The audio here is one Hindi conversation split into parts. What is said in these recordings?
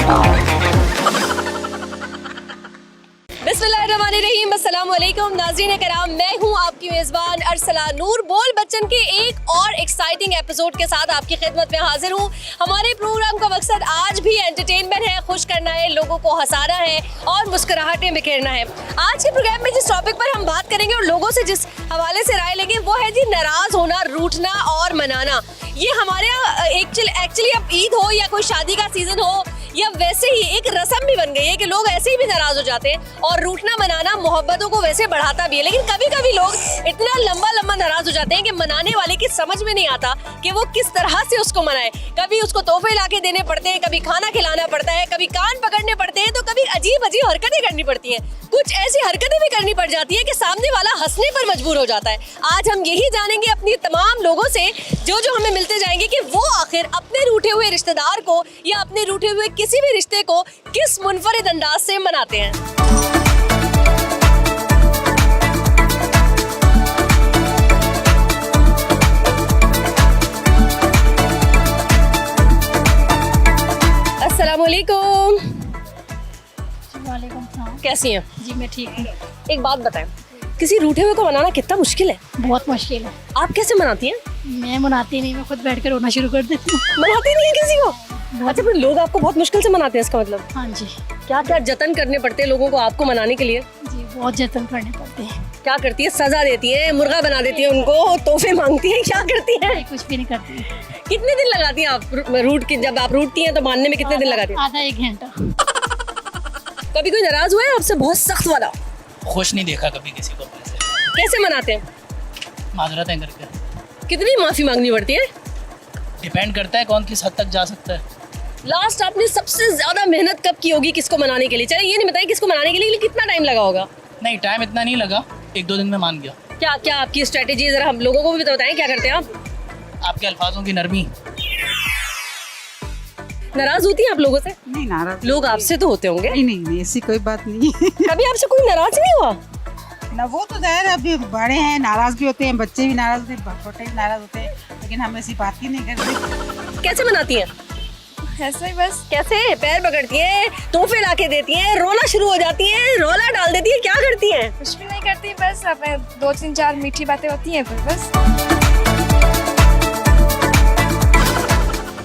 बिस्मिल्लाहिर्रहमानिर्रहीम, अस्सलाम वालेकुम नाज़रीन कराम, मैं हूं आपकी मेज़बान अरसला नूर। बोल बच्चन के एक और एक्साइटिंग एपिसोड के साथ आपकी खिदमत में हाजिर हूं। हमारे प्रोग्राम का मकसद आज भी एंटरटेनमेंट है, खुश करना है, लोगों को हंसाना है और मुस्कुराहटें बिखेरना है। आज के प्रोग्राम में जिस टॉपिक पर हम बात करेंगे और लोगों से जिस हवाले से राय लेंगे वो है जी नाराज़ होना, रूठना और मनाना। ये हमारे यहाँ एक्चुअली अब ईद हो या कोई शादी का सीज़न हो या वैसे ही एक रस्म भी बन गई है कि लोग ऐसे ही भी नाराज हो जाते हैं और रूठना मनाना मोहब्बतों को वैसे बढ़ाता भी है। लेकिन कभी कभी लोग इतना लंबा नाराज हो जाते हैं कि मनाने वाले की समझ में नहीं आता कि वो किस तरह से उसको मनाए। कभी उसको तोहफे लाके देने पड़ते हैं, कभी खाना खिलाना पड़ता है, कभी कान पकड़ने पड़ते हैं, तो कभी अजीब अजीब हरकतें करनी पड़ती हैं। कुछ ऐसी हरकतें भी करनी पड़ जाती है कि सामने वाला हंसने पर मजबूर हो जाता है। आज हम यही जानेंगे अपनी तमाम लोगों से जो हमें मिलते जाएंगे कि वो आखिर अपने रूठे हुए रिश्तेदार को या अपने रूठे हुए किसी भी रिश्ते को किस मुनफरिद अंदाज से मनाते हैं। अस्सलाम वालेकुम। वालेकुम सलाम। कैसी हैं? जी मैं ठीक हूँ। एक बात बताएं, किसी रूठे हुए को मनाना कितना मुश्किल है? बहुत मुश्किल है। आप कैसे मनाती हैं? मैं मनाती नहीं, मैं खुद बैठ कर रोना शुरू कर देती हूँ। मनाती नहीं है किसी को? अच्छा, फिर लोग आपको बहुत मुश्किल से मनाते हैं, इसका मतलब? हाँ जी। क्या क्या जतन करने पड़ते हैं लोगों को आपको मनाने के लिए? जी बहुत जतन करने पड़ते हैं। क्या करती है? सजा देती है, मुर्गा बना देती है उनको, तोहफे मांगती है, क्या करती है? कुछ भी नहीं करती। कितने दिन लगाती हैं आप जब आप रूठती हैं तो मानने में कितने दिन लगाती हैं? आधा एक घंटा। कभी कोई नाराज हुआ है आपसे बहुत सख्त वाला? खुश नहीं देखा कभी किसी को अपने से। कैसे मनाते हैं? माजरतें करके। कितनी माफी मांगनी पड़ती है? डिपेंड करता है कौन किस हद तक जा सकता है। लास्ट आपने सबसे ज्यादा मेहनत कब की होगी किसको मनाने के लिए? चलिए ये नहीं बताइए किसको मनाने के लिए, कितना टाइम लगा होगा? नहीं, टाइम इतना नहीं लगा, 1-2 दिन में मान गया। क्या क्या आपकी स्ट्रेटेजी जरा हम लोगों को भी बताएं, क्या करते हैं आप? आपके अल्फाजों की नरमी। नाराज होती हैं आप लोगों से? नहीं, नाराज लोग आपसे तो होते होंगे। नहीं ऐसी कोई बात नहीं है। कभी आपसे कोई नाराज नहीं हुआ? ना, वो तो जाहिर है, अभी बड़े हैं, नाराज भी होते हैं, बच्चे भी नाराज होते हैं, छोटे भी नाराज होते हैं, लेकिन हम ऐसी बात ही नहीं करते। कैसे मनाती हैं? ऐसा ही बस। कैसे? पैर पकड़ती हैं, तोहफे लाके देती हैं, रोना शुरू हो जाती हैं, रोला डाल देती हैं, क्या करती हैं? कुछ भी नहीं करती, बस अब 2-3-4 मीठी बातें होती हैं फिर बस।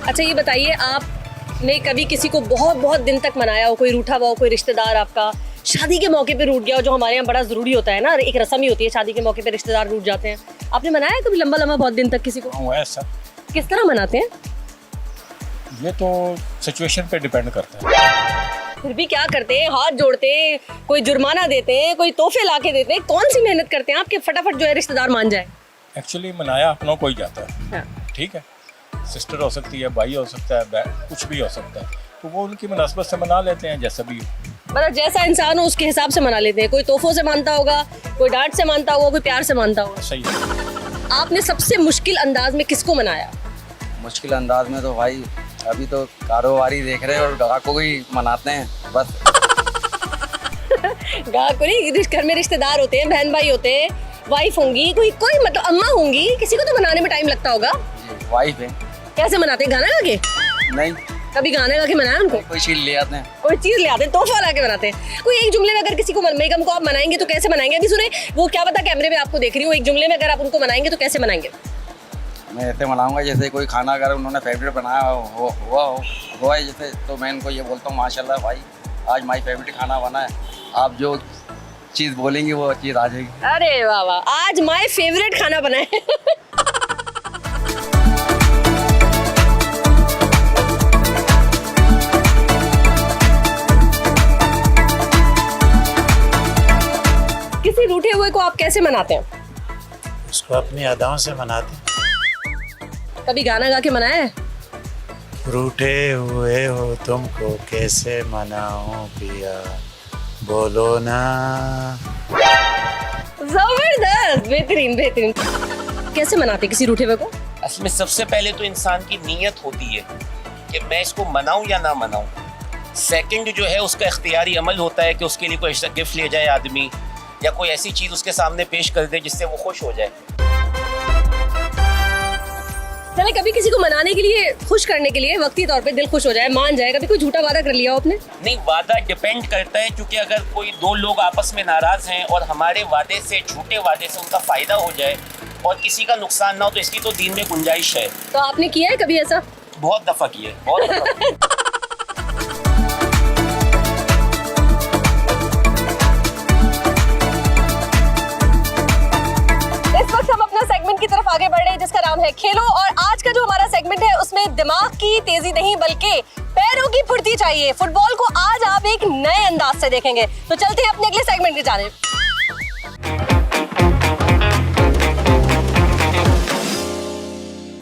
अच्छा ये बताइए, आपने कभी किसी को बहुत बहुत दिन तक मनाया हो, कोई रूठा हुआ हो, कोई रिश्तेदार आपका शादी के मौके पे रूठ गया हो, जो हमारे यहाँ बड़ा जरूरी होता है ना, एक रस्म ही होती है, शादी के मौके पे रिश्तेदार रूठ जाते हैं। आपने मनाया कभी लंबा बहुत दिन तक किसी को? ऐसा किस तरह मनाते हैं? ये तो सिचुएशन पे डिपेंड करता है। फिर भी क्या करते हैं? हाथ जोड़ते हैं, कोई जुर्माना देते हैं, कोई तोहफे लाके देते हैं, कौन सी मेहनत करते हैं आपके फटाफट जो है रिश्तेदार मान जाए? एक्चुअली मनाया अपनों को ही जाता है। हाँ। ठीक है, सिस्टर हो सकती है, भाई हो सकता है, कुछ भी हो सकता है, तो वो उनकी मुनासबत से मना लेते हैं, जैसा भी हो। मतलब जैसा इंसान हो उसके हिसाब से मना लेते हैं। कोई तोहफों से मानता होगा, कोई डांट से मानता होगा, कोई प्यार से मानता होगा। सही है। आपने सबसे मुश्किल अंदाज में किसको मनाया? मुश्किल अंदाज में तो भाई अभी तो कारोबारी देख रहे हैं और ग्राहकों को ही मनाते हैं बस। गाँव को नहीं, घर में रिश्तेदार होते हैं, बहन भाई होते हैं, वाइफ होंगी, कोई मतलब अम्मा होंगी, किसी को तो मनाने में टाइम लगता होगा। वाइफ है। कैसे मनाते हैं? गाना गा के? नहीं, कभी गाना गा के मनाया उनको? कोई चीज ले आते हैं। कोई चीज ले आते हैं, तोहफा ला के बनाते हैं। कोई एक जुमले में अगर किसी को बेगम को आप मनाएंगे तो कैसे मनाएंगे? अभी सुने, वो क्या पता कैमरे में आपको देख रही हूँ, एक जुमले में अगर आप उनको मनाएंगे तो कैसे मनाएंगे? मैं ऐसे मनाऊंगा जैसे कोई खाना अगर उन्होंने फेवरेट बनाया हुआ है जैसे, तो मैं इनको ये बोलता हूँ माशाल्लाह भाई आज माई फेवरेट खाना बना है, आप जो चीज़ बोलेंगे वो चीज़ आ जाएगी। अरे वाह वाह, आज माई फेवरेट खाना बना है। किसी रूठे हुए को आप कैसे मनाते हैं? उसको अपनी अदाओं से मनाते हैं। कभी गाना गा के मनाया है? रूठे हुए हो तुमको कैसे मनाऊं पिया, बोलो ना। जबरदस्त, बेहतरीन बेहतरीन। कैसे मनाते किसी रूठे हुए को? असल में सबसे पहले तो इंसान की नीयत होती है कि मैं इसको मनाऊं या ना मनाऊं। सेकंड जो है उसका इख्तियारी अमल होता है कि उसके लिए कोई गिफ्ट ले जाए आदमी, या कोई ऐसी चीज़ उसके सामने पेश कर दे जिससे वो खुश हो जाए। चले, कभी किसी को मनाने के लिए, खुश करने के लिए, वक्ती तौर पे दिल खुश हो जाए, मान जाए, कभी कोई झूठा वादा कर लिया हो आपने? नहीं, वादा डिपेंड करता है, क्योंकि अगर कोई दो लोग आपस में नाराज हैं और हमारे वादे से, झूठे वादे से उनका फायदा हो जाए और किसी का नुकसान ना हो, तो इसकी तो दीन में गुंजाइश है। तो आपने किया है कभी ऐसा? बहुत दफा की है, बहुत दफा। इस वक्त हम अपना सेगमेंट की तरफ आगे बढ़ रहे हैं जिसका नाम है खेलो, और आज का जो हमारा सेगमेंट है उसमें दिमाग की तेजी नहीं बल्कि पैरों की फुर्ती चाहिए। फुटबॉल को आज आप एक नए अंदाज से देखेंगे। तो चलते हैं अपने अगले सेगमेंट की जानिब।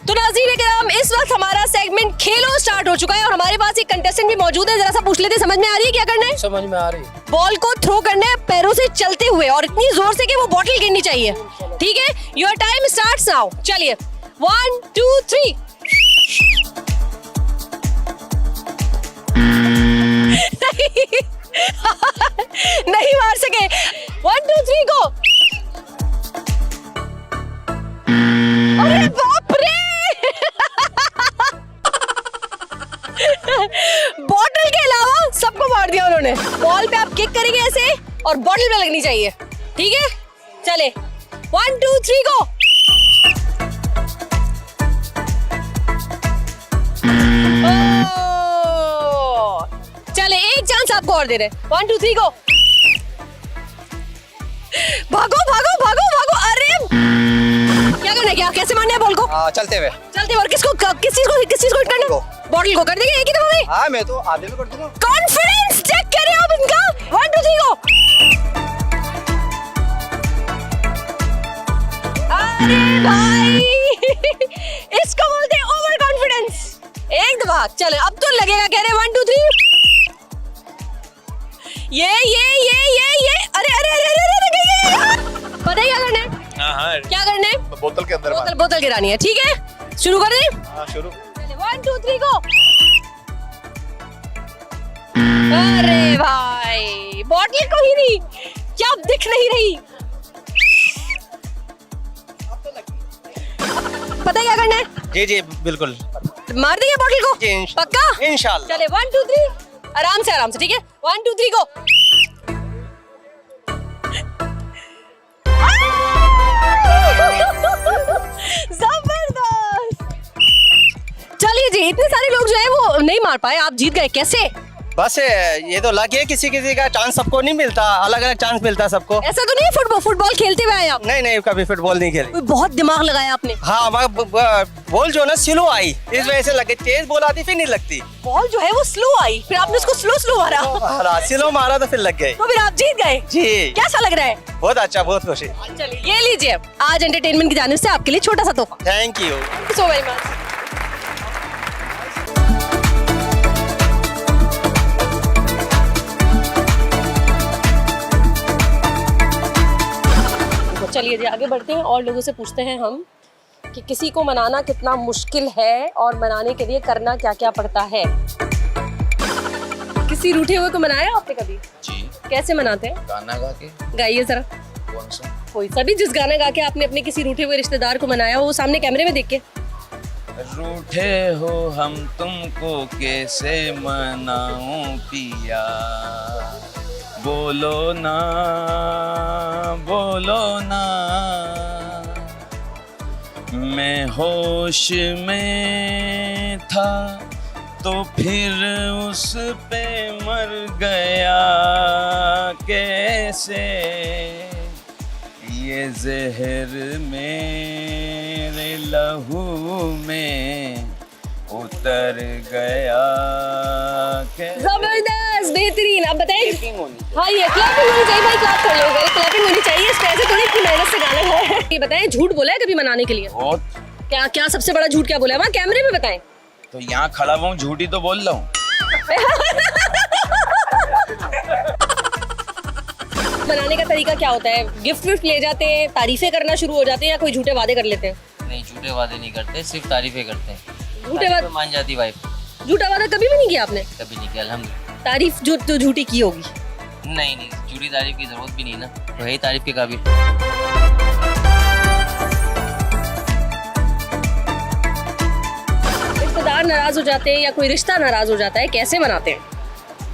तो नाज़रीन किराम, इस वक्त हमारा सेगमेंट खेलो स्टार्ट हो चुका है और हमारे पास एक कंटेस्टेंट भी मौजूद है। जरा सा पूछ लेते, समझ में आ रही है क्या करना है? समझ में आ रही है। बॉल को थ्रो करना है पैरों से चलते हुए और इतनी जोर से कि वो बॉटल गिरनी चाहिए। ठीक है, योर टाइम स्टार्ट्स नाउ। चलिए 1 2 3। नहीं मार सके। 1 2 3 गो। अरे बाप रे! बॉटल के अलावा सबको मार दिया उन्होंने। बॉल पे आप किक करेंगे ऐसे और बॉटल में लगनी चाहिए। ठीक है, चले 1 2 3 गो। चले, एक चांस आपको और दे रहे। 1 2 3 गो। भागो भागो भागो भागो। अरे क्या करना है, क्या कैसे मारना है बॉल को? चलते हुए। चलते और किस चीज को हिट करना? बॉटल को कर देंगे एक ही दफा में। हाँ, मैं तो आधे में कर दूंगा। कॉन्फिडेंस चेक करें आप इनका। 1 2 3 गो। अरे भाई इसको बोलते हैं ओवर कॉन्फिडेंस। एक दफा चले, अब तो लगेगा। कह रहे 1 2 3। ये अरे अरे अरे अरे पता है क्या करना है? हाँ, क्या करना है? बोतल के अंदर बोतल गिरानी है। ठीक है, शुरू कर दें। हाँ, शुरू। 1 2 3 गो। अरे भाई बॉटल को ही नहीं, क्या दिख नहीं रही? पता है क्या करना है? जी जी बिल्कुल। मार देंगे बॉटल को? जी, पक्का? इंशाल्लाह। चले 1 2 3। आराम से ठीक है। 1 2 3 गो। जबरदस्त। चलिए जी, इतने सारे लोग जो है वो नहीं मार पाए, आप जीत गए। कैसे? बस ये तो लग है, किसी का चांस सबको नहीं मिलता, अलग अलग चांस मिलता है सबको। ऐसा तो नहीं है फुटबॉल खेलते हुए आए आप? नहीं, कभी फुटबॉल नहीं खेली। बहुत दिमाग लगाया आपने। हाँ, बॉल जो ना स्लो आई, इस वजह से लगे। तेज बॉल आती फिर नहीं लगती। बॉल जो है वो स्लो आई, फिर आपने उसको स्लो मारा। स्लो मारा तो फिर लग गई। तो फिर आप जीत गए। जी। कैसा लग रहा है? बहुत अच्छा, बहुत खुशी। चलिए ये लीजिए, आज एंटरटेनमेंट की जानिब से आपके लिए छोटा सा तोहफा। Thank you so very much. चलिए जी, आगे बढ़ते हैं और लोगों से पूछते हैं हम कि किसी को मनाना कितना मुश्किल है और मनाने के लिए करना क्या क्या पड़ता है। किसी रूठे हुए को मनाया आपने कभी? जी। कैसे मनाते हैं? गाना गा के। गाइए जरा। कौन सा? कोई सा भी, जिस गाना गा के आपने अपने किसी रूठे हुए रिश्तेदार को मनाया हो, वो सामने कैमरे में देख के। रूठे हो हम तुमको कैसे मनाऊं पिया, बोलो ना मैं होश में था तो फिर उस पे मर गया कैसे, ये जहर मेरे लहू में उतर गया कैसे। जबरदस्त, बेहतरीन। अब बताइए। हाँ, ये क्लैपिंग होनी चाहिए भाई, क्लैप कर लो, क्लैपिंग होनी चाहिए। इस पैसे थोड़ी इतनी मेहनत से गाना है। ये बताएं, झूठ बोला है कभी मनाने के लिए? बहुत। क्या सबसे बड़ा झूठ क्या बोला है? वहाँ कैमरे में बताएं। तो यहाँ खड़ा हुआ हूँ, झूठी तो बोल रहा हूँ। मनाने का तरीका क्या होता है? गिफ्ट विफ्ट ले जाते हैं, तारीफें करना शुरू हो जाते हैं, या कोई झूठे वादे कर लेते हैं? नहीं, झूठे वादे नहीं करते, सिर्फ तारीफें करते हैं। झूठे वादे मान जाती वाइफ। झूठा वादा कभी भी नहीं किया आपने? कभी नहीं किया, अल्हम्दुलिल्लाह। तारीफ जो तो झूठी की होगी। नहीं, झूठी तारीफ की जरूरत भी नहीं ना, तो है ही तारीफ के काबिल। प्यार नाराज हो जाते हैं या कोई रिश्ता नाराज हो जाता है, कैसे मनाते हैं?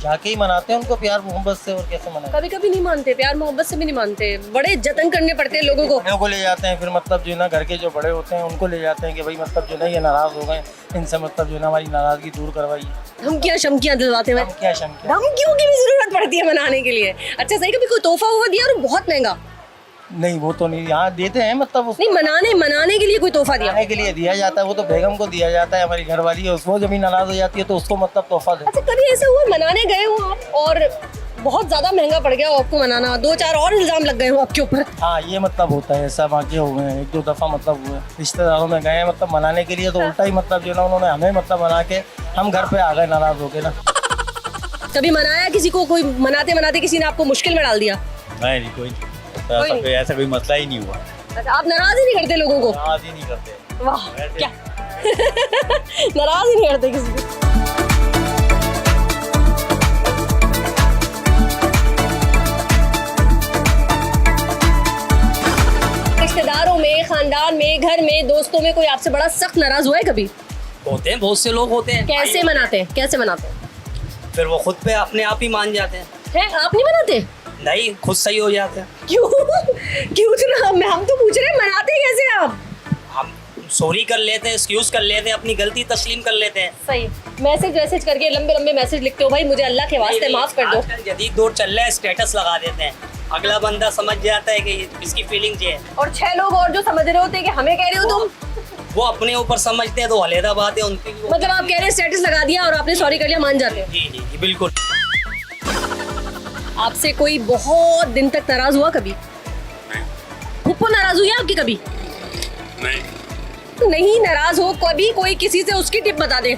जाके ही मनाते हैं उनको प्यार मोहब्बत से, और कैसे मनाते कभी कभी नहीं मानते, प्यार मोहब्बत से भी नहीं मानते, बड़े जतन करने पड़ते हैं लोगों को। बड़ों को ले जाते हैं, फिर मतलब जो है ना घर के जो बड़े होते हैं उनको ले जाते हैं कि भाई मतलब जो है ना ये नाराज हो गए, इनसे मतलब जो है ना हमारी नाराजगी दूर करवाइए। धमकियाँ शमकियाँ दिलवाते हैं, क्या शमकियाँ, धमकियों की भी जरूरत पड़ती है मनाने के लिए। अच्छा सही, कभी कोई तोहफा हुआ दिया और बहुत महंगा? नहीं वो तो नहीं, यहाँ देते हैं मतलब नहीं, मनाने के लिए कोई तोहफा दिया? खाने के लिए दिया जाता है, वो तो बेगम को दिया जाता है, हमारी घरवाली है उसको जब भी नाराज हो जाती है तो उसको मतलब तोहफा दे। अच्छा कभी ऐसा हुआ मनाने गए हो आप और बहुत ज्यादा महंगा पड़ गया हो आपको मनाना, 2-4 और इल्जाम लग गए हो आपके ऊपर? हाँ ये मतलब होता है, ऐसा वाक़े हुए हैं, 1-2 दफ़ा मतलब हुए रिश्तेदारों में गए मतलब मनाने के लिए, तो उल्टा ही मतलब जो है ना उन्होंने हमें मतलब मना के हम घर पे आ गए नाराज होके ना। कभी मनाया किसी को, कोई मनाते मनाते किसी ने आपको मुश्किल में डाल दिया? नहीं कोई ऐसा कोई मसला ही नहीं हुआ। अच्छा, आप नाराज ही नहीं करते लोगों को? नाराज ही नहीं करते। वाह क्या नाराज ही नहीं करते किसी को। रिश्तेदारों में, खानदान में, घर में, दोस्तों में कोई आपसे बड़ा सख्त नाराज हुआ है कभी? होते हैं, बहुत से लोग होते हैं। कैसे मनाते हैं, कैसे मनाते हैं? फिर वो खुद पे अपने आप ही मान जाते हैं। हैं, आप नहीं मनाते? नहीं, खुद सही हो जाते हैं। क्यों क्यों हम तो पूछ रहे हैं मनाते कैसे आप? हम सॉरी कर लेते हैं, एक्सक्यूज कर लेते हैं, अपनी गलती तस्लीम कर लेते हैं। सही, मैसेज करके लंबे लंबे मैसेज लिखते हो, भाई मुझे अल्लाह के वास्ते माफ कर दो। आजकल जदीद दौर चल रहा है, स्टेटस लगा देते हैं, अगला बंदा समझ जाता है कि इसकी फीलिंग ये है, और 6 लोग और जो समझ रहे होते हैं कि हमें कह रहे हो तुम, वो अपने ऊपर समझते हैं तो अलहदा बात है उनकी। मतलब आप कह रहे हैं स्टेटस लगा दिया और आपने सॉरी कर लिया, मान जाते हो? जी जी जी बिल्कुल। आपसे कोई बहुत दिन तक नाराज हुआ कभी? फुप्पो नाराज हुई है आपकी कभी? नहीं नाराज हो कभी कोई किसी से, उसकी टिप बता दे।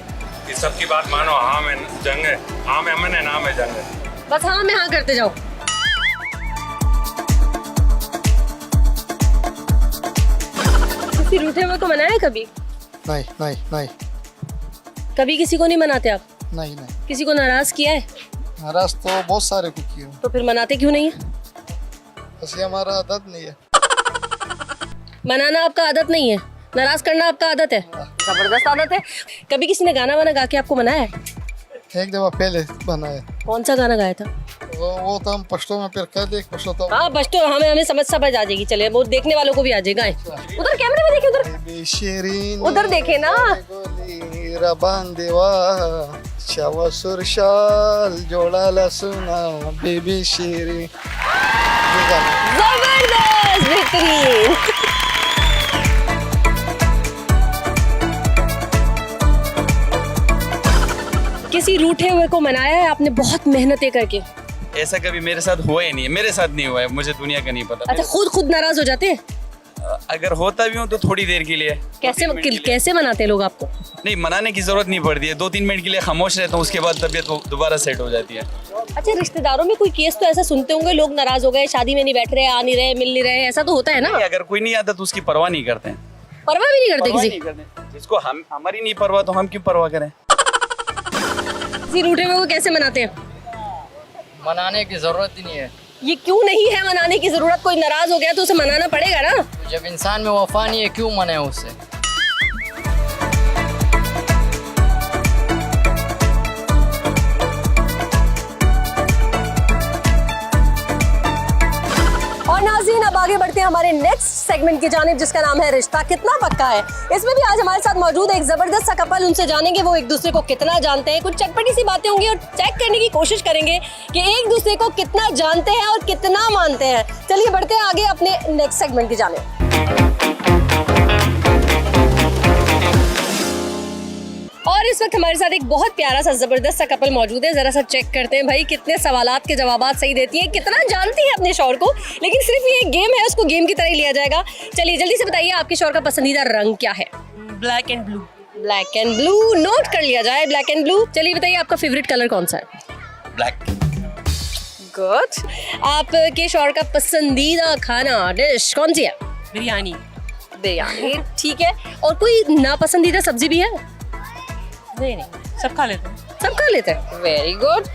सबकी बात मानो, हाँ में जंग है, हाँ में अमन है, ना में जंग है। बस हाँ में हाँ करते जाओ। किसी रूठे हुए को मनाया है कभी? नहीं कभी किसी को नहीं मनाते आप? नहीं किसी को नाराज किया है? नाराज तो बहुत सारे को किए, तो फिर मनाते क्यों नहीं है? बस ये हमारा आदत नहीं है। मनाना आपका आदत नहीं है, नाराज करना आपका आदत है। जबरदस्त आदत है। कभी किसी ने गाना वाना गा के आपको मनाया है? एक दफा पहले बनाया, कौन सा गाना गाया था? वो तो हम पश्तो में फिर कह दे, पश्तो तो हाँ पश्तो, हमें समझ आ जाएगी। चले वो देखने वालों को भी आ जाएगा। उधर कैमरे में देखे, शिरीन उधर देखे ना। रबान देवा शावा सुरशाल जोड़ाला सुना बेबी शिरीन। जबरदस्त, बेहतरीन। किसी रूठे हुए को मनाया है आपने बहुत मेहनतें करके? ऐसा कभी मेरे साथ हुआ ही नहीं है, मेरे साथ नहीं हुआ है, मुझे दुनिया का नहीं पता। अच्छा, खुद नाराज हो जाते हैं? अगर होता भी हूँ तो थोड़ी देर के लिए। कैसे मनाते हैं लोग आपको? नहीं, मनाने की जरूरत नहीं पड़ती है, 2-3 मिनट के लिए खामोश रहता हूँ, उसके बाद तबीयत दोबारा सेट हो जाती है। अच्छा, रिश्तेदारों में कोई केस तो ऐसा सुनते होंगे, लोग नाराज हो गए, शादी में नहीं बैठ रहे, आ नहीं रहे, मिल नहीं रहे, ऐसा तो होता है ना? अगर कोई नहीं आता तो उसकी परवाह नहीं करते हैं। परवाह भी नहीं करते परवाह किसी? नहीं करते, जिसको हम हमारी नहीं परवाह तो हम क्यों परवाह करें। किसी रूठे हुए को कैसे मनाते हैं? मनाने की जरूरत ही नहीं है। ये क्यों नहीं है मनाने की जरूरत? कोई नाराज हो गया तो उसे मनाना पड़ेगा ना। जब इंसान में वफा नहीं है, क्यों मनाए उससे? और नाज़रीन, अब आगे बढ़ते हैं हमारे नेक्स्ट सेगमेंट की जानिब, जिसका नाम है रिश्ता कितना पक्का है। इसमें भी आज हमारे साथ मौजूद है एक जबरदस्त सा कपल। उनसे जानेंगे वो एक दूसरे को कितना जानते हैं, कुछ चटपटी सी बातें होंगी और चेक करने की कोशिश करेंगे कि एक दूसरे को कितना जानते हैं और कितना मानते हैं। चलिए बढ़ते हैं आगे अपने नेक्स्ट सेगमेंट की जानिब। और इस वक्त हमारे साथ एक बहुत प्यारा सा जबरदस्त सा कपल मौजूद है। जरा सा चेक करते हैं भाई कितने सवालात के जवाबात सही देती है, कितना जानती है अपने शौहर को। लेकिन सिर्फ ये गेम है, उसको गेम की तरह ही लिया जाएगा। चलिए जल्दी से बताइए, आपके शौहर का पसंदीदा रंग क्या है? Black and blue. Black and blue, note कर लिया जाए, ब्लैक एंड ब्लू। चलिए बताइए, आपका फेवरेट कलर कौन सा है? ब्लैक। गुड। आपके शौहर का पसंदीदा खाना, डिश कौन सी है? बिरयानी। बिरयानी, ठीक है। और कोई नापसंदीदा सब्जी भी है? नहीं, सब खा लेते हैं। सब खा लेते हैं, वेरी गुड।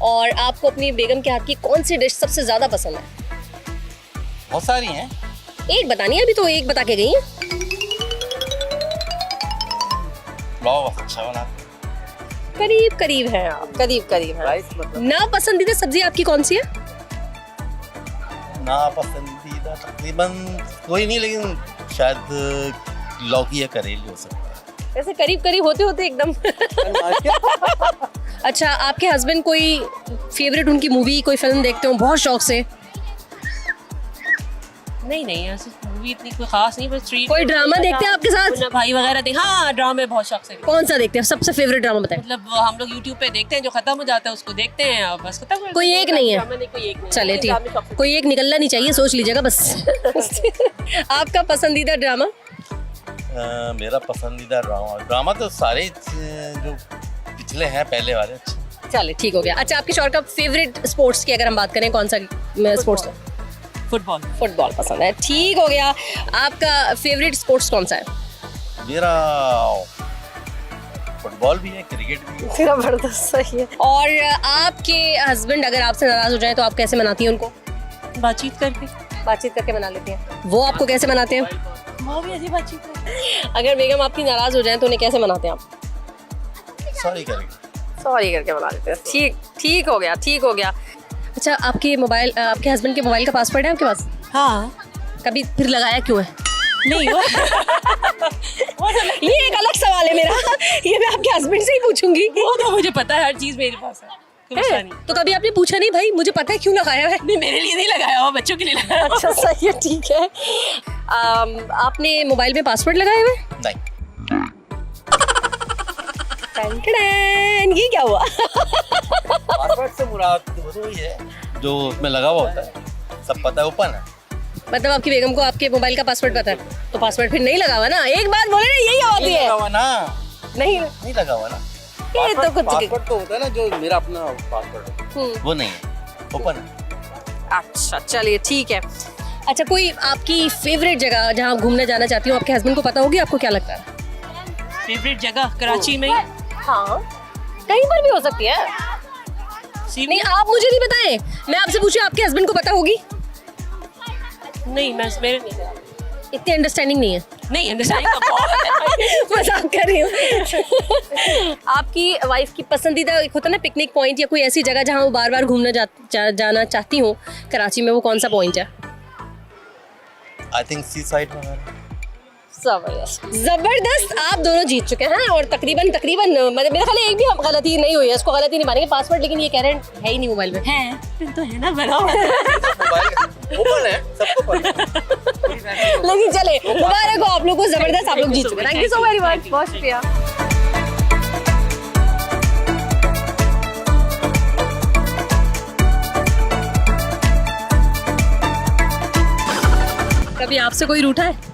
और आपको अपनी बेगम के हाथ की कौन सी डिश सबसे ज्यादा पसंद है? बहुत सारी हैं। एक बतानी है, अभी तो एक बता के गई है। पुलाव अच्छा बनाते करीब करीब है आप, करीब करीब है। ना पसंदीदा सब्जी आपकी कौन सी है? ना पसंदीदा तकरीबन कोई नहीं, लेकिन शायद लौकी या करेली हो सकता है। ऐसे करीब करीब होते होते एकदम। अच्छा, आपके हस्बैंड कोई फेवरेट उनकी मूवी, कोई फिल्म देखते हो बहुत शौक से? नहीं ऐसे मूवी इतनी कोई खास नहीं, बस स्ट्रीट कोई ड्रामा देखते हैं आपके साथ? मुन्ना भाई वगैरह देख, हाँ ड्रामे बहुत शौक से। कौन सा देखते हैं? सबसे फेवरेट ड्रामा बताएं। मतलब हम लोग यूट्यूब पे देखते हैं, जो खत्म हो जाता है उसको देखते हैं और बस खत्म हो। कोई एक नहीं है? ड्रामा नहीं, कोई एक नहीं। चले ठीक, कोई एक निकलना नहीं चाहिए, सोच लीजिएगा बस। आपका पसंदीदा ड्रामा? मेरा पसंदीदा ड्रामा तो सारे जो पिछले हैं पहले वाले अच्छे। चले ठीक हो गया। अच्छा, आपके शौहर का फेवरेट स्पोर्ट्स की अगर हम बात करें, कौन सा स्पोर्ट्स? फुटबॉल। फुटबॉल पसंद है, ठीक हो गया। आपका फेवरेट स्पोर्ट्स कौन सा है? मेरा फुटबॉल भी है, क्रिकेट भी है। जबरदस्त, सही है। और आपके हस्बैंड अगर आपसे नाराज हो जाए तो आप कैसे मनाती हैं उनको? बातचीत करके। बातचीत करके मना लेती हैं। वो आपको कैसे मनाते हैं? वो भी ऐसी बातचीत है। अगर बेगम आपकी नाराज हो जाए तो उन्हें कैसे मनाते हैं आप? सॉरी करके। सॉरी करके मना लेते हैं, ठीक ठीक हो गया, ठीक हो गया। अच्छा, आपके मोबाइल, आपके हस्बैंड के मोबाइल का पासवर्ड है आपके पास? हाँ। कभी फिर लगाया क्यों है? नहीं हुआ। ये एक अलग सवाल है मेरा, ये मैं आपके हस्बैंड से ही पूछूंगी। वो तो मुझे पता है, हर चीज मेरे पास है। तो कभी आपने पूछा नहीं भाई मुझे पता है क्यों लगाया है? नहीं, मेरे लिए नहीं लगाया हुआ, बच्चों के लिए लगाया। अच्छा, सही है, ठीक है। आपने मोबाइल में पासवर्ड लगाए हुए? नहीं। ये क्या हुआ? पासवर्ड से मुराद वो तो ही है जो उसमें लगा हुआ होता है, सब पता है, ओपन है। मतलब आपकी बेगम को आपके मोबाइल का पासवर्ड पता है, तो पासवर्ड फिर नहीं लगा हुआ ना? एक बात बोले ना, यही होती है। लगा हुआ ना? नहीं लगा हुआ ना। ये तो कुछ पासवर्ड तो होता है ना, जो मेरा अपना पासवर्ड वो नहीं है, ओपन है। अच्छा, चलिए ठीक है। अच्छा, कोई आपकी फेवरेट जगह जहाँ आप घूमने जाना चाहती हो, आपके हस्बैंड को पता होगी? आपको क्या लगता है? फेवरेट जगह कराची में? हाँ, कहीं पर भी हो सकती है। नहीं, आप मुझे नहीं बताएं, मैं आपसे पूछूं आपके हस्बैंड को पता होगी? नहीं, मैं मेरे इतनी अंडरस्टैंडिंग नहीं है। नहीं, अंडरस्टैंडिंग तो बहुत है। मजाक कर रही हूँ। आपकी वाइफ की पसंदीदा एक होता है ना पिकनिक पॉइंट, या कोई ऐसी जगह जहाँ वो बार बार घूमने जाना चाहती हो कराची में, वो कौन सा पॉइंट है? आई थिंक सी साइड वगैरह। जबरदस्त, आप दोनों जीत चुके हैं और तकरीबन मतलब मेरे ख्याल एक भी गलती नहीं हुई है, इसको गलती नहीं मानेंगे। पासवर्ड लेकिन ये कह रहे हैं है ही नहीं मोबाइल में। है तो है ना, बना हुआ ओपन है, सबको पता है। लेकिन चले, मुबारक हो आप लोग को, जबरदस्त, आप लोग जीत चुके। Thank you so very much, बहुत शुक्रिया। कभी आपसे कोई रूठा है?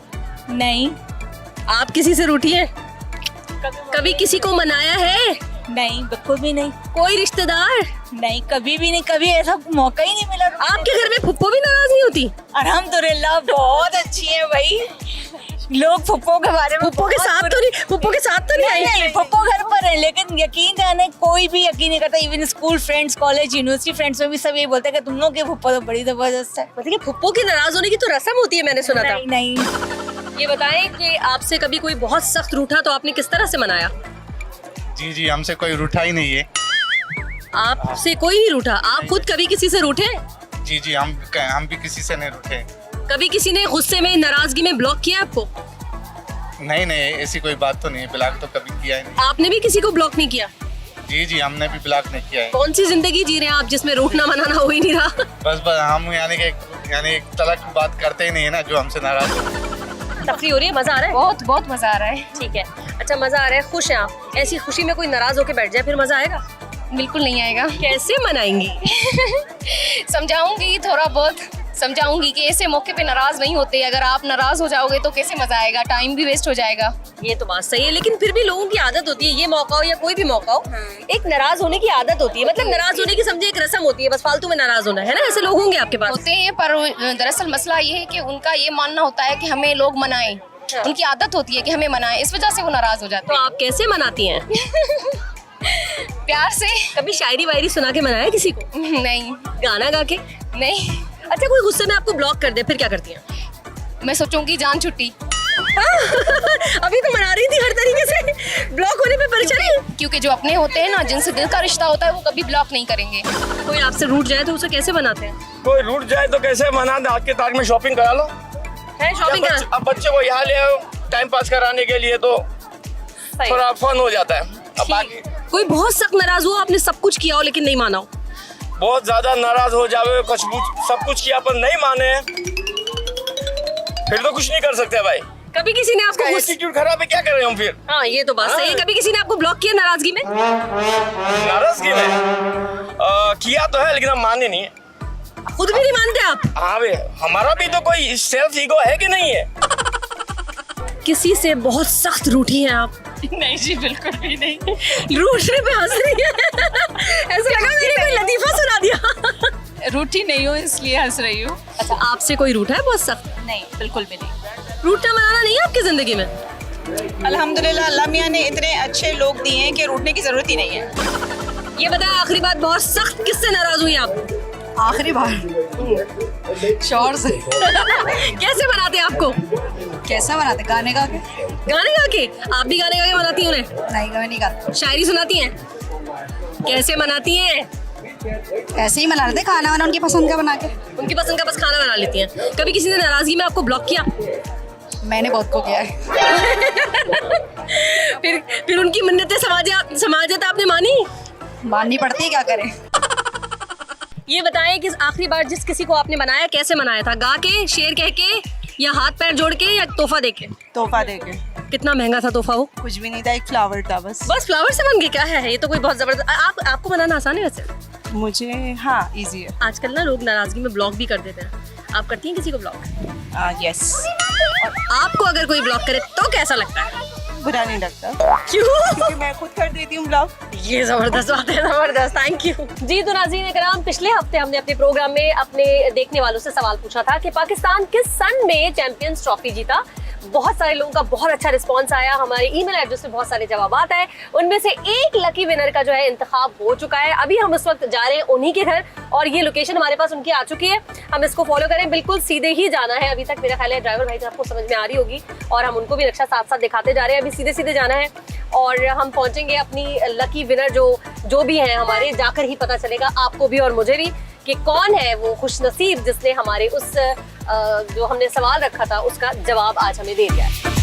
नहीं। आप किसी से रूठी है? कभी किसी को मनाया है? नहीं, बिल्कुल भी नहीं। कोई रिश्तेदार? नहीं, कभी भी नहीं, कभी ऐसा मौका ही नहीं मिला। आपके घर में फुप्पो भी नाराज नहीं होती? अल्हम्दुलिल्लाह, बहुत अच्छी है भाई। लोग फुप्पो के बारे में फुप्पो के साथ तो नहीं आई? फुप्पो घर पर है, लेकिन यकीन जाने कोई भी यकीन नहीं करता। Even school friends, college, university friends में भी सब ये बोलते हैं कि तुम लोग के फुप्पो तो बड़ी जबरदस्त है। मतलब फुप्पो के नाराज होने की तो रस्म होती है, मैंने सुना था। नहीं। ये बताएं कि आपसे कभी कोई बहुत सख्त रूठा तो आपने किस तरह से मनाया? जी, हमसे कोई रूठा ही नहीं है। आपसे कोई नहीं रूठा? आप खुद कभी किसी से रूठे? जी, हम भी किसी से नहीं रूठे। कभी किसी ने गुस्से में, नाराजगी में ब्लॉक किया आपको? नहीं, ऐसी कोई बात तो नहीं है, ब्लॉक तो कभी किया ही नहीं। आपने भी किसी को ब्लॉक नहीं किया? जी, हमने भी ब्लॉक नहीं किया है। कौन सी जिंदगी जी रहे हैं आप जिसमें रूठना मनाना हो ही नहीं रहा? बस हम यानी एक तरह की बात करते ही नहीं है ना, जो हमसे नाराज हो। तफरी हो रही है, मजा आ रहा है? बहुत मजा आ रहा है। ठीक है, अच्छा मजा आ रहा है, खुश हैं आप? ऐसी खुशी में कोई नाराज होकर बैठ जाए फिर मजा आएगा? बिल्कुल नहीं आएगा। कैसे मनाएंगी? समझाऊंगी, थोड़ा बहुत समझाऊंगी कि ऐसे मौके पे नाराज नहीं होते। अगर आप नाराज हो जाओगे तो कैसे मजा आएगा, टाइम भी वेस्ट हो जाएगा। ये तो बात सही है, लेकिन फिर भी लोगों की आदत होती है, ये मौका हो या कोई भी मौका हो, एक नाराज होने की आदत होती है। मतलब नाराज होने की समझे एक रस्म होती है, बस फालतू में नाराज होना है ना। ऐसे लोग होंगे आपके पास? होते हैं, पर दरअसल मसला ये है कि उनका ये मानना होता है कि हमें लोग मनाएं। उनकी आदत होती है कि हमें मनाएं, इस वजह से वो नाराज हो जाते हैं। तो आप कैसे मनाती हैं? प्यार से। कभी शायरी वायरी सुना के मनाया किसी को? नहीं। गाना गा के? नहीं। अच्छा, कोई गुस्से में आपको ब्लॉक कर दे फिर क्या करती हैं? मैं सोचूंगी जान छुट्टी। अभी तो मना रही थी हर तरीके से, ब्लॉक होने पे परेशानी। क्योंकि जो अपने होते हैं ना, जिनसे दिल का रिश्ता होता है, वो कभी ब्लॉक नहीं करेंगे। कोई आपसे रूठ जाए तो उसे कैसे बनाते हैं? कोई रूठ जाए तो कैसे मना दे, आज के तारीख में शॉपिंग करा लो। है शॉपिंग का? अब बच्चे को यहाँ ले आओ टाइम पास कराने के लिए तो थोड़ा फन हो जाता है। अब बाकी कोई बहुत सख्त नाराज हुआ, आपने सब कुछ किया हो लेकिन नहीं माना हो? बहुत ज्यादा नाराज हो जावे, सब कुछ किया पर नहीं माने, फिर तो कुछ नहीं कर सकते भाई। कभी किसी ने आपको एटीट्यूड खराब है, क्या कर रहे हम फिर? हाँ ये तो बात सही है। कभी किसी ने आपको ब्लॉक किया नाराजगी में? नाराजगी में किया तो है लेकिन हम माने नहीं है। खुद भी नहीं मानते आप? हाँ भाई, हमारा भी तो कोई सेल्फ ईगो है कि नहीं है? किसी से बहुत सख्त रूठी हैं आप? नहीं जी, बिल्कुल भी नहीं। रूठने पे हंस रही है। ऐसा लगा मैंने कोई लतीफा सुना दिया। रूठी नहीं हो इसलिए हंस रही हूँ। अच्छा, आपसे कोई रूठा है बहुत सख्त? नहीं, बिल्कुल भी नहीं। रूठना मनाना नहीं है आपकी जिंदगी में? अल्हम्दुलिल्लाह, अल्लाह मियाँ ने इतने अच्छे लोग दिए हैं कि रूठने की जरूरत ही नहीं है। ये बताया, आखिरी बात बहुत सख्त किससे नाराज हुई आप? आखिरी बार शोर से। कैसे बनाते हैं आपको? कैसा बनाते? गाने गा के। गाने गा के? आप भी गाने गा के मनाती हैं उन्हें? नहीं, गाने नहीं गाते। शायरी सुनाती हैं? कैसे मनाती हैं? ऐसे ही मना लेते, खाना वाना उनकी पसंद का बना के। उनकी पसंद का बस खाना बना लेती हैं। कभी किसी ने नाराजगी में आपको ब्लॉक किया? मैंने बहुत को किया है। फिर उनकी मिन्नतें समाजत आपने मानी? माननी पड़ती है, क्या करें। ये बताएं कि आखिरी बार जिस किसी को आपने मनाया, कैसे मनाया था? गा के, शेर कह के, या हाथ पैर जोड़ के, या तोहफा दे के? तोहफा दे के। कितना महंगा था तोहफा वो? कुछ भी नहीं था, एक फ्लावर था बस। बस फ्लावर से बन गए? क्या है ये तो कोई बहुत जबरदस्त। आपको बनाना आसान है वैसे? मुझे हाँ, इजी है। आजकल ना लोग नाराजगी में ब्लॉक भी कर देते हैं। आप करती हैं किसी को ब्लॉक? यस। और आपको अगर कोई ब्लॉक करे तो कैसा लगता है? बुरा नहीं लगता। क्यों? क्योंकि मैं खुद कर देती हूँ ब्लॉग। ये जबरदस्त बात है, जबरदस्त, थैंक यू जी। तो नाज़रीन इकराम, पिछले हफ्ते हमने अपने प्रोग्राम में अपने देखने वालों से सवाल पूछा था कि पाकिस्तान किस सन में चैंपियंस ट्रॉफी जीता। बहुत सारे लोगों का बहुत अच्छा रिस्पांस आया। हमारे ईमेल एड्रेस पे बहुत सारे जवाब आए। उनमें से एक लकी विनर का जो है इंतखाब हो चुका है। अभी हम उस वक्त जा रहे हैं उन्हीं के घर और ये लोकेशन हमारे पास उनकी आ चुकी है। हम इसको फॉलो करें, बिल्कुल सीधे ही जाना है। अभी तक मेरा ख्याल है ड्राइवर भाई आपको समझ में आ रही होगी और हम उनको भी नक्शा साथ साथ दिखाते जा रहे हैं। अभी सीधे सीधे जाना है और हम पहुंचेंगे अपनी लकी विनर जो भी हैं हमारे, जाकर ही पता चलेगा आपको भी और मुझे भी कि कौन है वो खुशनसीब जिसने हमारे उस जो हमने सवाल रखा था उसका जवाब आज हमें दे दिया है।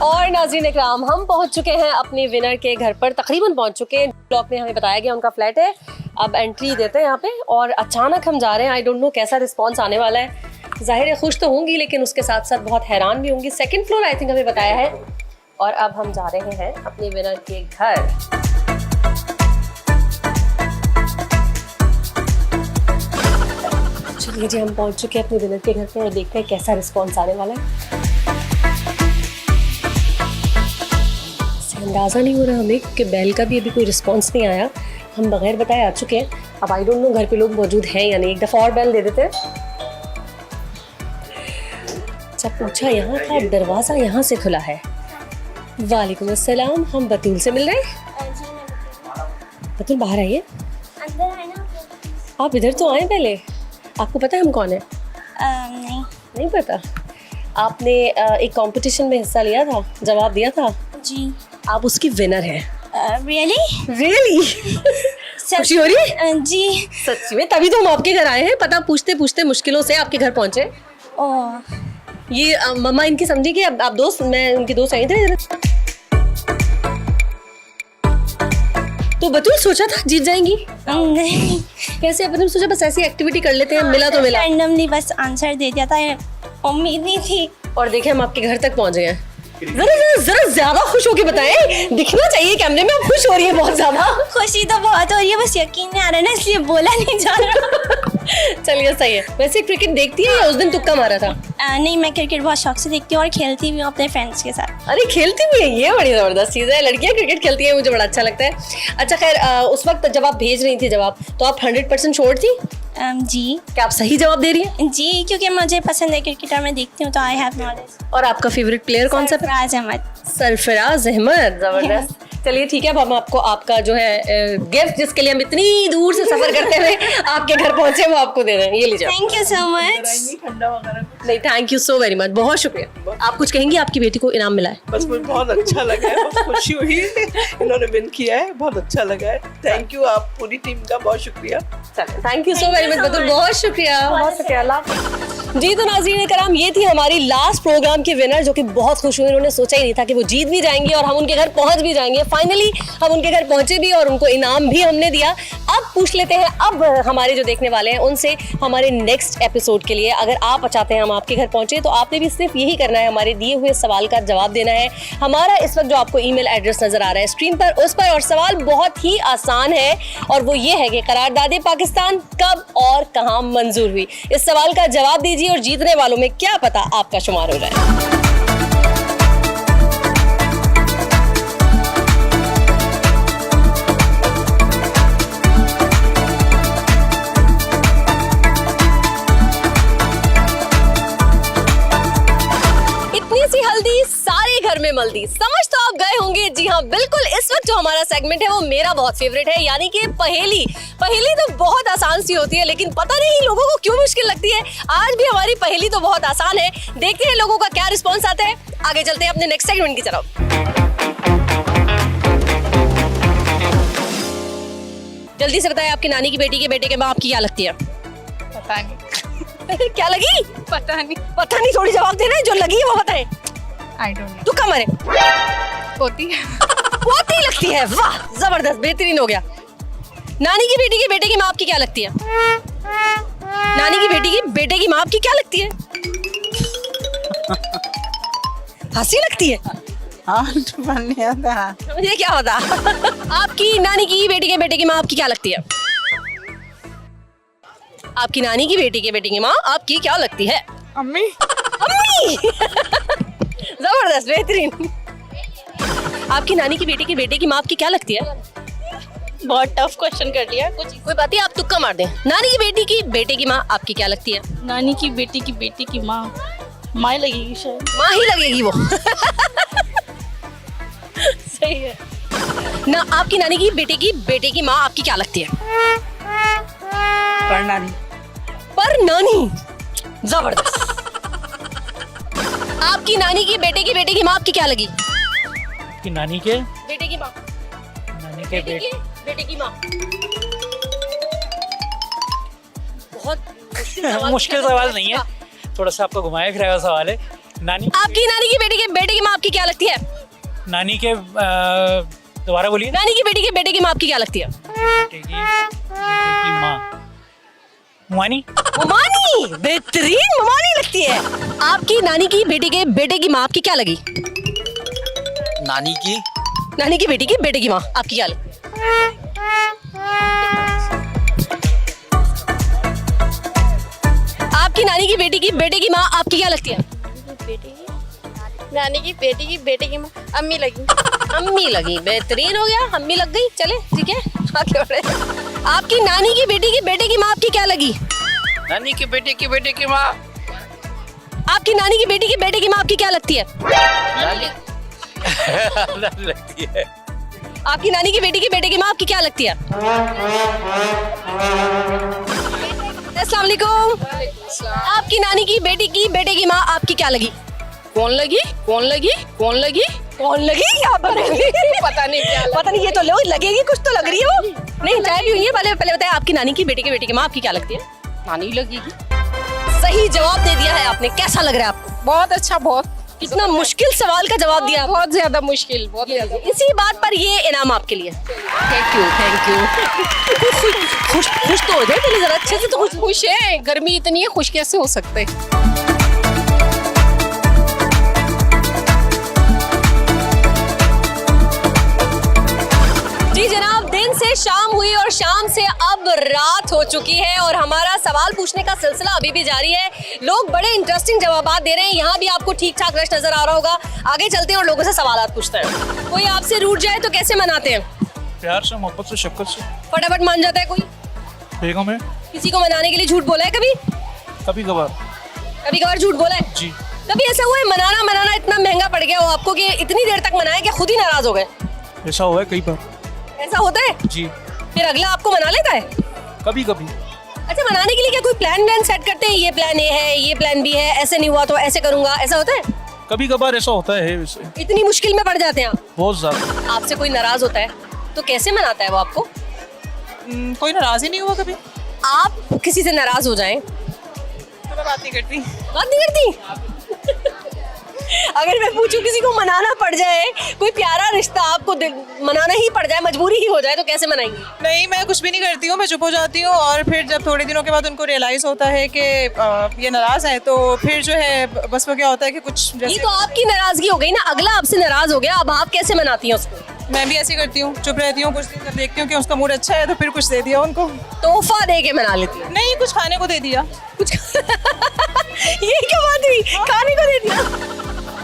और नाज़रीन इकराम, हम पहुंच चुके हैं अपने विनर के घर पर, तकरीबन पहुंच चुके हैं। ब्लॉक में हमें बताया गया उनका फ्लैट है। अब एंट्री देते हैं यहाँ पे और अचानक हम जा रहे हैं। आई डोंट नो कैसा रिस्पांस आने वाला है। जाहिर है खुश तो होंगी लेकिन उसके साथ साथ बहुत हैरान भी होंगी। सेकंड फ्लोर आई थिंक हमें बताया है। और अब हम जा रहे हैं अपने विनर के घर। चलिए जी, हम पहुंच चुके हैं अपने विनर के घर पे और देखते हैं कैसा रिस्पांस आने वाला है। अंदाज़ा नहीं हो रहा हमें कि बेल का भी अभी कोई रिस्पांस नहीं आया। हम बगैर बताए आ चुके हैं। अब आई डोंट नो घर पे लोग मौजूद हैं या नहीं। एक दफ़ा और बेल दे देते हैं। जब पूछा यहाँ था, दरवाज़ा यहाँ से खुला है। वालेकुम अस्सलाम, हम बतूल से मिल रहे हैं। बतूल बाहर आइए। आप इधर तो आए पहले। आपको पता है हम कौन है? नहीं पता। आपने एक कंपटीशन में हिस्सा लिया था, जवाब दिया था जी। आप उसकी विनर हैं। रियली खुशी हो रही है जी? सच में, तभी तो हम आपके घर आए हैं। पता पूछते पूछते मुश्किलों से आपके घर पहुंचे। ये मम्मा इनकी समझी कि आप दोस्त, मैं उनकी दोस्त आई थे। तो बतूल सोचा था जीत जाएंगी? नहीं। कैसे? अपने सोचा बस ऐसी एक्टिविटी कर लेते हैं, मिला तो मिला। रैंडमली बस आंसर दे दिया था, उम्मीद नहीं थी। और देखे हम आपके घर तक पहुंच गए हैं। जरा ज्यादा खुश होके बताएं, दिखना चाहिए कैमरे में। आप खुश हो रही है बहुत ज्यादा। खुशी तो बहुत हो रही है, बस यकीन नहीं आ रहा ना, इसलिए बोला नहीं जा रहा। चलिए सही है। वैसे क्रिकेट देखती है या उस दिन तुक्का मारा था? नहीं, मैं क्रिकेट बहुत शौक से देखती हूँ और खेलती भी हूँ अपने फ्रेंड्स के साथ। अरे खेलती भी है, ये बड़ी जबरदस्त चीज़ है। लड़कियाँ क्रिकेट खेलती हैं, मुझे बड़ा अच्छा लगता है। अच्छा खैर, उस वक्त जब आप भेज रही थी जवाब, तो आप 100% श्योर थी? जी। क्या आप सही जवाब दे रही हैं? जी, क्योंकि मुझे पसंद है क्रिकेटर, मैं देखती हूँ तो आई हैव नॉलेज। और आपका फेवरेट प्लेयर कौन सा? सरफराज अहमद। सरफराज अहमद, जबरदस्त। चलिए ठीक है, अब हम आपको आपका जो है गिफ्ट, जिसके लिए हम इतनी दूर से सफर करते हुए आपके घर पहुंचे, वो आपको दे रहे हैं। ये लीजिए। Thank you so much. नहीं, thank you so very much, बहुत शुक्रिया। आप कुछ कहेंगी? आपकी बेटी को इनाम मिला है। बस मुझे बहुत अच्छा लगा है, बहुत खुशी हुई, इन्होंने विन किया है, बहुत अच्छा लगा है। थैंक यू, आप पूरी टीम का बहुत शुक्रिया। Thank you so very much Batool, बहुत शुक्रिया, बहुत शुक्रिया। अल्लाह। जी तो नाज़रीन कराम, ये थी हमारी लास्ट प्रोग्राम की विनर, जो कि बहुत खुश हुई। उन्होंने सोचा ही नहीं था कि वो जीत भी जाएंगे और हम उनके घर पहुंच भी जाएंगे। फाइनली हम उनके घर पहुंचे भी और उनको इनाम भी हमने दिया। अब पूछ लेते हैं अब हमारे जो देखने वाले हैं उनसे हमारे नेक्स्ट एपिसोड के लिए, अगर आप चाहते हैं हम आपके घर पहुंचे, तो आपने भी सिर्फ यही करना है, हमारे दिए हुए सवाल का जवाब देना है। हमारा इस वक्त जो आपको ईमेल एड्रेस नजर आ रहा है स्क्रीन पर, उस पर, और सवाल बहुत ही आसान है और वो ये है कि करारदादे पाकिस्तान कब और कहां मंजूर हुई। इस सवाल का जवाब दीजिए और जीतने वालों में क्या पता आपका शुमार हो जाए। सी हल्दी सारे घर में मल्दी, समझ तो आप गए होंगे। जी हाँ, बिल्कुल। इस वक्त जो हमारा सेगमेंट है वो मेरा बहुत फेवरेट है, यानी कि पहेली। पहेली तो बहुत आसान सी होती है, लेकिन पता नहीं लोगों को क्यों मुश्किल लगती है। आज भी हमारी पहेली तो बहुत आसान है। देखते हैं लोगों का क्या रिस्पॉन्स आता है। आगे चलते हैं अपने नेक्स्ट सेगमेंट की तरफ। जल्दी से बताएं, आपकी नानी की बेटी के बेटे के माँ आपकी क्या लगती है? पता नहीं। क्या लगी? पता नहीं। पता नहीं, थोड़ी जवाब देना है, जो लगी है वो बताएं। I don't know. तू कम मरे। होती है। होती लगती है, वाह जबरदस्त, बेहतरीन हो गया। नानी की बेटी के बेटे की माँ आपकी क्या लगती है? नानी की बेटी की बेटे की माँ आपकी क्या लगती है? हंसी लगती है। मुझे क्या होता? आपकी नानी की बेटी के बेटे की माँ आपकी क्या लगती है? आपकी नानी की बेटी के बेटे की माँ आपकी क्या लगती है? अम्मी। अम्मी। जबरदस्त, बेहतरीन। आपकी नानी की बेटी के बेटे की माँ आपकी क्या लगती है? बहुत टफ क्वेश्चन कर लिया। कुछ कोई बात नहीं, आप तुक्का मार दें। नानी की बेटी की बेटे की माँ आपकी क्या लगती है? नानी की बेटी की माँ माँ लगेगी शायद। माँ ही लगेगी वो। सही है ना। आपकी नानी की बेटे की माँ आपकी क्या लगती है? परनानी। पर नानी, जबरदस्त। आपकी नानी की बेटे की माँ आपकी क्या लगी? कि नानी के बेटे की माँ। नानी के बेटे की माँ। बहुत मुश्किल सवाल नहीं है, थोड़ा सा आपको घुमाया फिराया सवाल है। नानी, आपकी नानी की बेटे की माँ आपकी क्या लगती है? नानी के दोबारा बोलिए। नानी की बेटे की माँ आपकी क्या लगती है? बेटे की माँ मुमानी। मुमानी, बेहतरीन, मुमानी लगती है। आपकी नानी की बेटे की माँ आपकी क्या लगी? नानी की बेटी की बेटे की माँ आपकी क्या लगी? आपकी नानी की बेटे की माँ आपकी क्या लगती है? नानी की बेटे की माँ अम्मी लगी। अम्मी लगी, बेहतरीन हो गया, अम्मी लग गई। चले ठीक है, आगे बढ़े। आपकी नानी की बेटे की माँ आपकी क्या लगी? नानी के बेटे की माँ। आपकी नानी की बेटे की माँ आपकी क्या लगती है? लगती है। आपकी नानी की बेटे की माँ आपकी क्या लगती है? अस्सलाम वालेकुम। आपकी नानी की बेटे की माँ आपकी क्या लगी? कौन लगी? क्या पता नहीं, ये तो लो लगेगी, कुछ तो लग रही है वो। नहीं, चाय भी हुई है। पहले बताए, आपकी नानी की बेटे की माँ आपकी क्या लगती है? नानी लगेगी। सही जवाब दे दिया है आपने। कैसा लग रहा है आपको? बहुत अच्छा, बहुत। कितना मुश्किल सवाल का जवाब दिया। बहुत ज्यादा मुश्किल, बहुत ज्यादा। इसी बात पर ये इनाम आपके लिए। Thank you. खुश तो हो जाए पहले जरा, अच्छे से तो खुश है। गर्मी इतनी है, खुश कैसे हो सकते? जी जनाब, दिन से शाम हुई और शाम से अब रात हो चुकी है और हमारा सवाल पूछने का सिलसिला अभी भी जारी है। लोग बड़े इंटरेस्टिंग जवाब दे रहे हैं। यहाँ भी आपको ठीक ठाक रश नजर आ रहा होगा। आगे चलते हैं और लोगों से सवाल पूछते हैं। कोई आपसे रूठ जाए तो कैसे मनाते हैं? प्यार से, मोहब्बत से, शफकत से। फटाफट मान जाता है कोई? बेगम है। किसी को मनाने के लिए झूठ बोला है कभी? कभी कभार। कभी कभार झूठ बोला है? जी। कभी ऐसा हुआ है मनाना इतना महंगा पड़ गया हो आपको कि इतनी देर तक मनाए कि खुद ही नाराज हो गए? ऐसा हुआ है कई बार। ऐसा होता है? जी। फिर अगला आपको मना लेता है? कभी कभी। अच्छा, मनाने के लिए क्या कोई प्लान सेट करते हैं? ये प्लान ए है, ये प्लान बी है, ऐसे नहीं हुआ तो ऐसे करूंगा, ऐसा होता है? कभी कभार ऐसा होता है वैसे। इतनी मुश्किल में पड़ जाते हैं आप? बहुत ज्यादा। आपसे कोई नाराज होता है तो कैसे मनाता है वो आपको? कोई नाराज ही नहीं हुआ कभी। आप किसी से नाराज हो जाएं तो मैं बात नहीं करती। बात नहीं करती? अगर मैं पूछूं किसी को मनाना पड़ जाए, कोई प्यारा रिश्ता आपको मनाना ही पड़ जाए, मजबूरी ही हो जाए, तो कैसे मनाएंगी? नहीं, मैं कुछ भी नहीं करती हूँ, मैं चुप हो जाती हूँ और फिर जब थोड़े दिनों के बाद उनको रियलाइज होता है कि ये नाराज है तो फिर जो है बस वो क्या होता है कि कुछ ये तो आपकी नाराजगी हो गई ना, अगला आपसे नाराज हो गया, अब आप कैसे मनाती हैं उसको? मैं भी ऐसे करती हूँ, चुप रहती हूँ, कुछ दिन जब देखती हूँ कि उसका मूड अच्छा है तो फिर कुछ दे दिया उनको। तोहफा दे के मना लेती हूँ? नहीं, कुछ खाने को दे दिया। कुछ ये क्या बात हुई, खाने को दे दिया?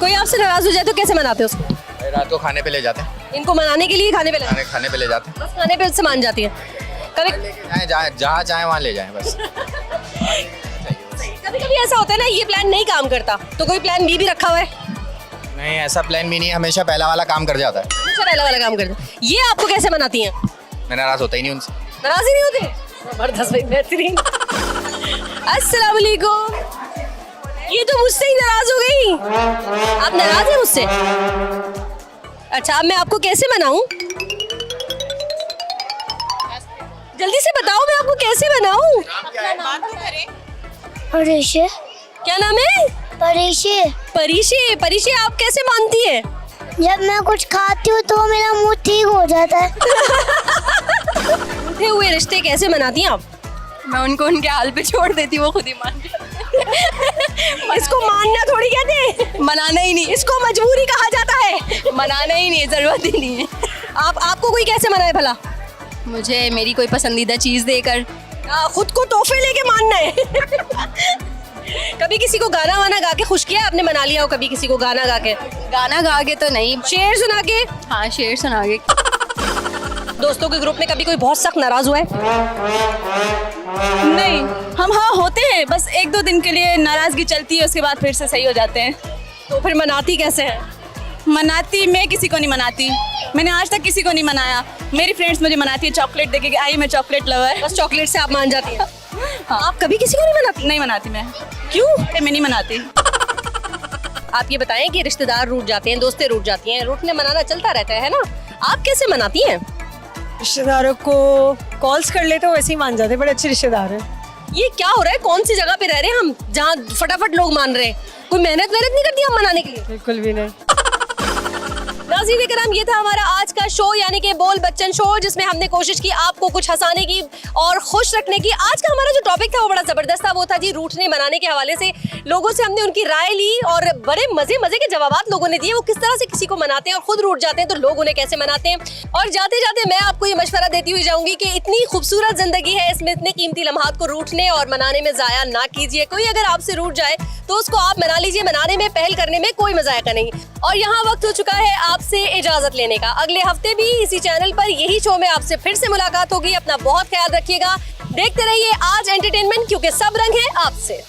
कोई आपसे नाराज हो जाए तो कैसे मनाते हो उसको? रात को खाने पे ले जाते हैं। इनको मनाने के लिए खाने पे खाने पे ले जाते हैं। बस खाने पे उससे मान जाती है? कभी जहाँ चाहे वहाँ ले जाएं बस। कभी कभी ऐसा होता है ना, ये प्लान नहीं काम करता तो कोई प्लान बी भी रखा हुआ है? नहीं, ऐसा प्लान भी नहीं है, हमेशा पहला वाला काम कर जाता है। हमेशा पहला वाला काम करता है। ये आपको कैसे मनाती हैं? मैं नाराज होता ही नहीं उनसे। नाराज ही नहीं होते? जबरदस्त भाई, बेहतरीन। अस्सलाम वालेकुम। ये तो मुझसे ही नाराज हो गई। आप नाराज हैं मुझसे? अच्छा, अब मैं आपको कैसे मनाऊं? जल्दी से बताओ, मैं आपको कैसे मनाऊं? परीशे। क्या नाम है? परीशे। परीशे। परीशे आप कैसे मानती है? जब मैं कुछ खाती हूँ तो मेरा मुंह ठीक हो जाता है। टूटे हुए रिश्ते कैसे मनाती हैं आप? मैं उनको उनके हाल पे छोड़ देती हूँ, वो खुद ही मान जाते हैं। इसको मानना थोड़ी कहते हैं, मनाना ही नहीं, इसको मजबूरी कहा जाता है। मनाना ही नहीं है, जरूरत ही नहीं है। आपको कोई कैसे मनाए भला? मुझे मेरी कोई पसंदीदा चीज देकर। खुद को तोहफे लेके मानना है। कभी किसी को गाना वाना गा के खुश किया आपने? मना लिया हो कभी किसी को गाना गा के? गाना गा के तो नहीं, शेर सुना के? हाँ, शेर सुना के। दोस्तों के ग्रुप में कभी कोई बहुत सख्त नाराज हुआ है? नहीं, हम हाँ होते हैं, बस 1-2 दिन के लिए नाराजगी चलती है, उसके बाद फिर से सही हो जाते हैं। तो फिर मनाती कैसे हैं? मनाती मैं किसी को नहीं मनाती, मैंने आज तक किसी को नहीं मनाया। मेरी फ्रेंड्स मुझे मनाती है चॉकलेट देके कि आई मैं चॉकलेट लवर। बस चॉकलेट से आप मान जाती हैं? हाँ। आप कभी किसी को नहीं मनाती? नहीं मनाती मैं। क्यों? मैं नहीं मनाती। आप ये बताएं कि रिश्तेदार रूठ जाते हैं, दोस्तें रूठ जाती हैं, रूठने मनाना चलता रहता है ना, आप कैसे मनाती हैं? रिश्तेदारों को कॉल्स कर लेते हो, वैसे ही मान जाते हैं, बड़े अच्छे रिश्तेदार हैं। ये क्या हो रहा है? कौन सी जगह पे रह रहे हैं हम जहाँ फटाफट लोग मान रहे हैं? कोई मेहनत नहीं करती हम मनाने के लिए? बिल्कुल भी नहीं। नाज़रीन कराम, ये था हमारा आज का शो, यानी कि बोल बच्चन शो, जिसमें हमने कोशिश की आपको कुछ हंसाने की और खुश रखने की। आज का हमारा जो टॉपिक था वो बड़ा जबरदस्त था, वो था जी रूठने मनाने के हवाले से। लोगों से हमने उनकी राय ली और बड़े मजे के जवाब लोगों ने दिए, वो किस तरह से किसी को मनाते हैं और खुद रूठ जाते हैं तो लोग उन्हें कैसे मनाते हैं। और जाते जाते मैं आपको ये मशवरा देती हुई जाऊंगी कि इतनी खूबसूरत जिंदगी है, इसमें इतने कीमती लम्हात को रूठने और मनाने में जाया ना कीजिए। कोई अगर आपसे रूठ जाए तो उसको आप मना लीजिए, मनाने में पहल करने में कोई मजायका नहीं। और यहाँ वक्त हो चुका है आपसे इजाजत लेने का। अगले हफ्ते भी इसी चैनल पर यही शो में आपसे फिर से मुलाकात होगी। अपना बहुत ख्याल रखिएगा, देखते रहिए आज एंटरटेनमेंट, क्योंकि सब रंग है आपसे।